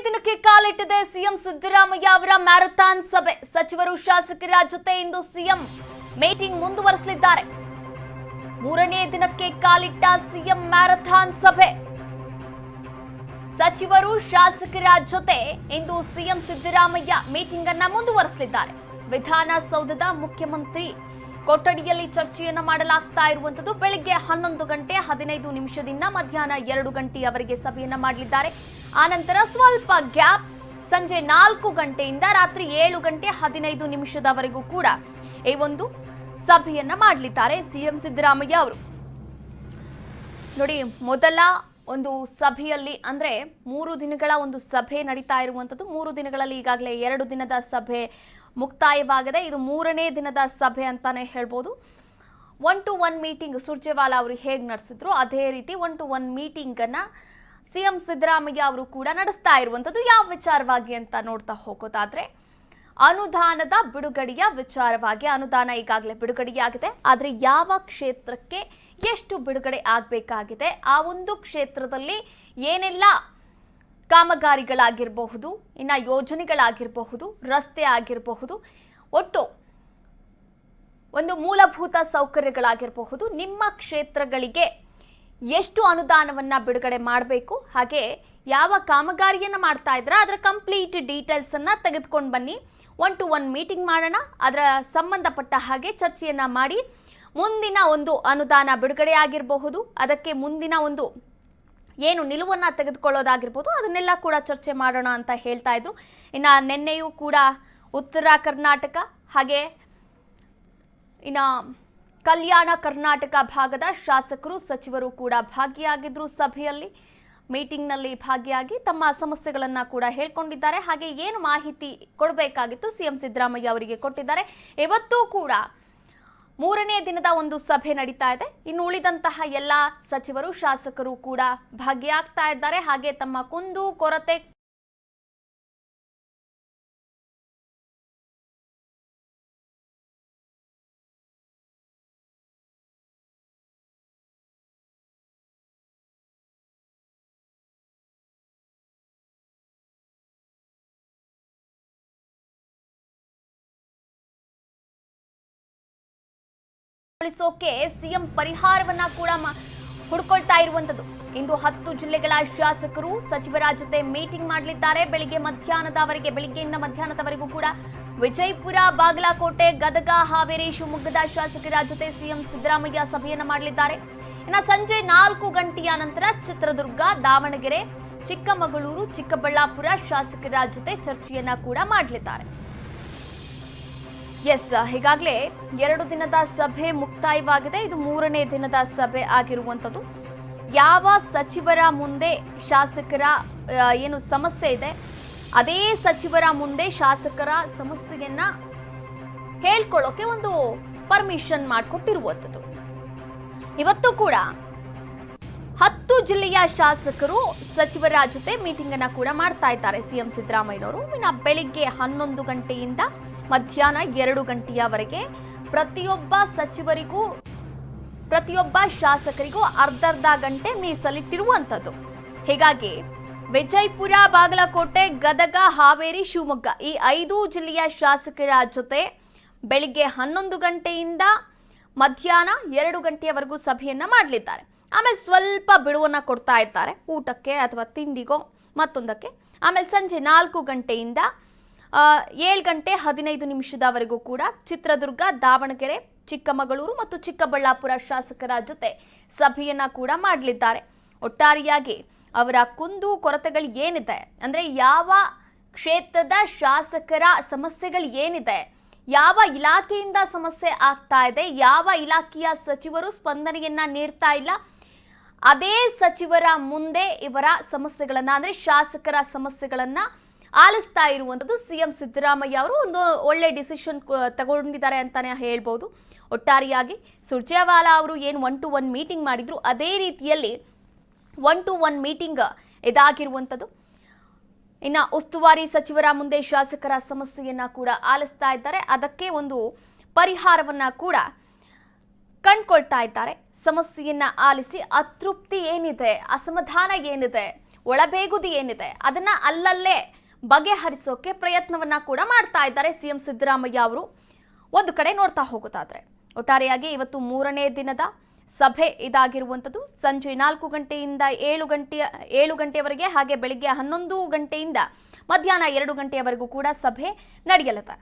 ದಿನಕ್ಕೆ ಕಾಲಿಟ್ಟಿದೆ ಸಿಎಂ ಸಿದ್ದರಾಮಯ್ಯ ಅವರ ಮ್ಯಾರಥಾನ್ ಸಭೆ. ಸಚಿವರು ಶಾಸಕರ ಜೊತೆ ಇಂದು ಸಿಎಂ ಮೀಟಿಂಗ್ ಮುಂದುವರಿಸಲಿದ್ದಾರೆ. ಮೂರನೇ ದಿನಕ್ಕೆ ಕಾಲಿಟ್ಟ ಸಿಎಂ ಮ್ಯಾರಥಾನ್ ಸಭೆ. ಸಚಿವರು ಶಾಸಕರ ಜೊತೆ ಇಂದು ಸಿಎಂ ಸಿದ್ದರಾಮಯ್ಯ ಮೀಟಿಂಗ್ ಅನ್ನ ಮುಂದುವರಿಸಲಿದ್ದಾರೆ. ವಿಧಾನಸೌಧದ ಮುಖ್ಯಮಂತ್ರಿ ಕೊಠಡಿಯಲ್ಲಿ ಚರ್ಚೆಯನ್ನ ಮಾಡಲಾಗ್ತಾ ಇರುವಂತದ್ದು. ಬೆಳಿಗ್ಗೆ 11 ಗಂಟೆ 15 ನಿಮಿಷದಿಂದ ಮಧ್ಯಾಹ್ನ 2 ಗಂಟೆಯವರೆಗೆ ಸಭೆಯನ್ನ ಮಾಡಲಿದ್ದಾರೆ. ಆನಂತರ ಸ್ವಲ್ಪ ಗ್ಯಾಪ್ ಸಂಜೆ 4 ಗಂಟೆಯಿಂದ ರಾತ್ರಿ 7 ಗಂಟೆ 15 ನಿಮಿಷದವರೆಗೂ ಕೂಡ ಈ ಒಂದು ಸಭೆಯನ್ನ ಮಾಡಲಿದ್ದಾರೆ ಸಿಎಂ ಸಿದ್ದರಾಮಯ್ಯ ಅವರು. ನೋಡಿ, ಮೊದಲ ಒಂದು ಸಭೆಯಲ್ಲಿ ಅಂದ್ರೆ 3 ದಿನಗಳ ಒಂದು ಸಭೆ ನಡೀತಾ ಇರುವಂತದ್ದು. 3 ದಿನಗಳಲ್ಲಿ ಈಗಾಗಲೇ 2 ದಿನದ ಸಭೆ ಮುಕ್ತಾಯವಾಗಿದೆ. ಇದು 3ನೇ ದಿನದ ಸಭೆ ಅಂತಾನೆ ಹೇಳ್ಬೋದು. 1-to-1 ಮೀಟಿಂಗ್ ಸುರ್ಜೇವಾಲಾ ಅವರು ಹೇಗೆ ನಡೆಸಿದ್ರು ಅದೇ ರೀತಿ 1-to-1 ಮೀಟಿಂಗ್ ಅನ್ನ ಸಿಎಂ ಸಿದ್ದರಾಮಯ್ಯ ಅವರು ಕೂಡ ನಡೆಸ್ತಾ ಇರುವಂತದ್ದು. ಯಾವ ವಿಚಾರವಾಗಿ ಅಂತ ನೋಡ್ತಾ ಹೋಗೋದಾದ್ರೆ, ಅನುದಾನದ ಬಿಡುಗಡೆಯ ವಿಚಾರವಾಗಿ. ಅನುದಾನ ಈಗಾಗಲೇ ಬಿಡುಗಡೆಯಾಗಿದೆ, ಆದರೆ ಯಾವ ಕ್ಷೇತ್ರಕ್ಕೆ ಎಷ್ಟು ಬಿಡುಗಡೆ ಆಗಬೇಕಾಗಿದೆ, ಆ ಒಂದು ಕ್ಷೇತ್ರದಲ್ಲಿ ಏನೆಲ್ಲ ಕಾಮಗಾರಿಗಳಾಗಿರಬಹುದು, ಇನ್ನು ಯೋಜನೆಗಳಾಗಿರಬಹುದು, ರಸ್ತೆ ಆಗಿರಬಹುದು, ಒಟ್ಟು ಒಂದು ಮೂಲಭೂತ ಸೌಕರ್ಯಗಳಾಗಿರಬಹುದು, ನಿಮ್ಮ ಕ್ಷೇತ್ರಗಳಿಗೆ ಎಷ್ಟು ಅನುದಾನವನ್ನ ಬಿಡುಗಡೆ ಮಾಡಬೇಕು, ಹಾಗೆ ಯಾವ ಕಾಮಗಾರಿಯನ್ನು ಮಾಡ್ತಾ ಇದ್ರ ಅದರ ಕಂಪ್ಲೀಟ್ ಡೀಟೇಲ್ಸ್ ಅನ್ನ ತೆಗೆದುಕೊಂಡು ಬನ್ನಿ. 1-to-1 ಮೀಟಿಂಗ್ ಮಾಡೋಣ. ಅದರ ಸಂಬಂಧಪಟ್ಟ ಹಾಗೆ ಚರ್ಚೆಯನ್ನ ಮಾಡಿ ಮುಂದಿನ ಒಂದು ಅನುದಾನ ಬಿಡುಗಡೆ ಆಗಿರಬಹುದು, ಅದಕ್ಕೆ ಮುಂದಿನ ಒಂದು ಏನು ನಿಲುವನ್ನ ತೆಗೆದುಕೊಳ್ಳೋದಾಗಿರ್ಬೋದು, ಅದನ್ನೆಲ್ಲ ಕೂಡ ಚರ್ಚೆ ಮಾಡೋಣ ಅಂತ ಹೇಳ್ತಾ ಇದ್ರು. ಇನ್ನು ನಿನ್ನೆಯೂ ಕೂಡ ಉತ್ತರ ಕರ್ನಾಟಕ ಹಾಗೆ ಇನ್ನು ಕಲ್ಯಾಣ ಕರ್ನಾಟಕ ಭಾಗದ ಶಾಸಕರು ಸಚಿವರು ಕೂಡ ಭಾಗಿಯಾಗಿದ್ರು. ಸಭೆಯಲ್ಲಿ ಮೀಟಿಂಗ್ನಲ್ಲಿ ಭಾಗಿಯಾಗಿ ತಮ್ಮ ಸಮಸ್ಯೆಗಳನ್ನು ಕೂಡ ಹೇಳ್ಕೊಂಡಿದ್ದಾರೆ. ಹಾಗೆ ಏನು ಮಾಹಿತಿ ಕೊಡಬೇಕಾಗಿತ್ತು ಸಿಎಂ ಸಿದ್ದರಾಮಯ್ಯ ಅವರಿಗೆ ಕೊಟ್ಟಿದ್ದಾರೆ. ಇವತ್ತು ಕೂಡ 3ನೇ ದಿನದ ಒಂದು ಸಭೆ ನಡೀತಾ ಇದೆ. ಇನ್ನು ಉಳಿದಂತಹ ಎಲ್ಲ ಸಚಿವರು ಶಾಸಕರು ಕೂಡ ಭಾಗಿಯಾಗ್ತಾ ಇದ್ದಾರೆ. ಹಾಗೆ ತಮ್ಮ ಕುಂದು ಕೊರತೆ ಉಳಿಸೋಕೆ ಸಿಎಂ ಪರಿಹಾರವನ್ನ ಕೂಡ ಹುಡುಕೊಳ್ತಾ ಇರುವಂತದ್ದು. ಇಂದು 10 ಜಿಲ್ಲೆಗಳ ಶಾಸಕರು ಸಚಿವರ ಜೊತೆ ಮೀಟಿಂಗ್ ಮಾಡಲಿದ್ದಾರೆ. ಬೆಳಿಗ್ಗೆಯಿಂದ ಮಧ್ಯಾಹ್ನದವರೆಗೂ ಕೂಡ ವಿಜಯಪುರ, ಬಾಗಲಕೋಟೆ, ಗದಗ, ಹಾವೇರಿ, ಶಿವಮೊಗ್ಗದ ಶಾಸಕರ ಜೊತೆ ಸಿಎಂ ಸಿದ್ದರಾಮಯ್ಯ ಸಭೆಯನ್ನ ಮಾಡಲಿದ್ದಾರೆ. ಇನ್ನು ಸಂಜೆ 4 ಗಂಟೆಯ ನಂತರ ಚಿತ್ರದುರ್ಗ, ದಾವಣಗೆರೆ, ಚಿಕ್ಕಮಗಳೂರು, ಚಿಕ್ಕಬಳ್ಳಾಪುರ ಶಾಸಕರ ಜೊತೆ ಚರ್ಚೆಯನ್ನ ಕೂಡ ಮಾಡಲಿದ್ದಾರೆ. ಈಗಾಗಲೇ 2 ದಿನದ ಸಭೆ ಮುಕ್ತಾಯವಾಗಿದೆ. ಇದು 3ನೇ ದಿನದ ಸಭೆ ಆಗಿರುವಂಥದ್ದು. ಯಾವ ಸಚಿವರ ಮುಂದೆ ಶಾಸಕರ ಏನು ಸಮಸ್ಯೆ ಇದೆ, ಅದೇ ಸಚಿವರ ಮುಂದೆ ಶಾಸಕರ ಸಮಸ್ಯೆಯನ್ನ ಹೇಳ್ಕೊಳ್ಳೋಕೆ ಒಂದು ಪರ್ಮಿಷನ್ ಮಾಡಿಕೊಟ್ಟಿರುವಂಥದ್ದು. ಇವತ್ತು ಕೂಡ 10 ಜಿಲ್ಲೆಯ ಶಾಸಕರು ಸಚಿವರ ಜೊತೆ ಮೀಟಿಂಗ್ ಅನ್ನ ಕೂಡ ಮಾಡ್ತಾ ಇದ್ದಾರೆ ಸಿಎಂ ಸಿದ್ದರಾಮಯ್ಯನವರು. ಇನ್ನು ಬೆಳಿಗ್ಗೆ 11 ಗಂಟೆಯಿಂದ ಮಧ್ಯಾಹ್ನ 2 ಗಂಟೆಯವರೆಗೆ ಪ್ರತಿಯೊಬ್ಬ ಸಚಿವರಿಗೂ ಪ್ರತಿಯೊಬ್ಬ ಶಾಸಕರಿಗೂ ಅರ್ಧರ್ಧ ಗಂಟೆ ಮೀಸಲಿಟ್ಟಿರುವಂಥದ್ದು. ಹೀಗಾಗಿ ವಿಜಯಪುರ, ಬಾಗಲಕೋಟೆ, ಗದಗ, ಹಾವೇರಿ, ಶಿವಮೊಗ್ಗ ಈ 5 ಜಿಲ್ಲೆಯ ಶಾಸಕರ ಜೊತೆ ಬೆಳಿಗ್ಗೆ 11 ಗಂಟೆಯಿಂದ ಮಧ್ಯಾಹ್ನ 2 ಗಂಟೆಯವರೆಗೂ ಸಭೆಯನ್ನ ಮಾಡಲಿದ್ದಾರೆ. ಆಮೇಲೆ ಸ್ವಲ್ಪ ಬಿಡುವನ್ನ ಕೊಡ್ತಾ ಇದ್ದಾರೆ ಊಟಕ್ಕೆ ಅಥವಾ ತಿಂಡಿಗೋ ಮತ್ತೊಂದಕ್ಕೆ. ಆಮೇಲೆ ಸಂಜೆ 4 ಗಂಟೆಯಿಂದ 7 ಗಂಟೆ 15 ನಿಮಿಷದವರೆಗೂ ಕೂಡ ಚಿತ್ರದುರ್ಗ, ದಾವಣಗೆರೆ, ಚಿಕ್ಕಮಗಳೂರು ಮತ್ತು ಚಿಕ್ಕಬಳ್ಳಾಪುರ ಶಾಸಕರ ಜೊತೆ ಸಭೆಯನ್ನ ಕೂಡ ಮಾಡಲಿದ್ದಾರೆ. ಒಟ್ಟಾರೆಯಾಗಿ ಅವರ ಕುಂದು ಕೊರತೆಗಳು ಏನಿದೆ ಅಂದ್ರೆ, ಯಾವ ಕ್ಷೇತ್ರದ ಶಾಸಕರ ಸಮಸ್ಯೆಗಳು ಏನಿದೆ, ಯಾವ ಇಲಾಖೆಯಿಂದ ಸಮಸ್ಯೆ ಆಗ್ತಾ ಇದೆ, ಯಾವ ಇಲಾಖೆಯ ಸಚಿವರು ಸ್ಪಂದನೆಯನ್ನ ನೀಡ್ತಾ ಇಲ್ಲ, ಅದೇ ಸಚಿವರ ಮುಂದೆ ಇವರ ಸಮಸ್ಯೆಗಳನ್ನ ಅಂದ್ರೆ ಶಾಸಕರ ಸಮಸ್ಯೆಗಳನ್ನ ಆಲಿಸ್ತಾ ಇರುವಂಥದ್ದು ಸಿಎಂ ಸಿದ್ದರಾಮಯ್ಯ ಅವರು. ಒಂದು ಒಳ್ಳೆ ಡಿಸಿಷನ್ ತಗೊಂಡಿದ್ದಾರೆ ಅಂತಾನೆ ಹೇಳ್ಬೋದು. ಒಟ್ಟಾರೆಯಾಗಿ ಸುರ್ಜೇವಾಲಾ ಅವರು ಏನು 1-to-1 ಮೀಟಿಂಗ್ ಮಾಡಿದ್ರು ಅದೇ ರೀತಿಯಲ್ಲಿ 1-to-1 ಮೀಟಿಂಗ್ ಇದಾಗಿರುವಂಥದ್ದು. ಇನ್ನು ಉಸ್ತುವಾರಿ ಸಚಿವರ ಮುಂದೆ ಶಾಸಕರ ಸಮಸ್ಯೆಯನ್ನ ಕೂಡ ಆಲಿಸ್ತಾ ಇದ್ದಾರೆ. ಅದಕ್ಕೆ ಒಂದು ಪರಿಹಾರವನ್ನ ಕೂಡ ಕಂಡುಕೊಳ್ತಾ ಇದ್ದಾರೆ. ಸಮಸ್ಯೆಯನ್ನ ಆಲಿಸಿ ಅತೃಪ್ತಿ ಏನಿದೆ, ಅಸಮಾಧಾನ ಏನಿದೆ, ಒಳಬೇಗುದಿ ಏನಿದೆ ಅದನ್ನ ಅಲ್ಲಲ್ಲೇ ಬಗೆಹರಿಸೋಕೆ ಪ್ರಯತ್ನವನ್ನ ಕೂಡ ಮಾಡ್ತಾ ಇದ್ದಾರೆ ಸಿಎಂ ಸಿದ್ದರಾಮಯ್ಯ ಅವರು. ಒಂದು ಕಡೆ ನೋಡ್ತಾ ಹೋಗೋದಾದ್ರೆ ಒಟ್ಟಾರೆಯಾಗಿ ಇವತ್ತು 3ನೇ ದಿನದ ಸಭೆ ಇದಾಗಿರುವಂಥದ್ದು. ಸಂಜೆ 4 ಗಂಟೆಯಿಂದ 7 ಗಂಟೆಯವರೆಗೆ, ಹಾಗೆ ಬೆಳಿಗ್ಗೆ 11 ಗಂಟೆಯಿಂದ ಮಧ್ಯಾಹ್ನ 2 ಗಂಟೆಯವರೆಗೂ ಕೂಡ ಸಭೆ ನಡೆಯಲಿದೆ.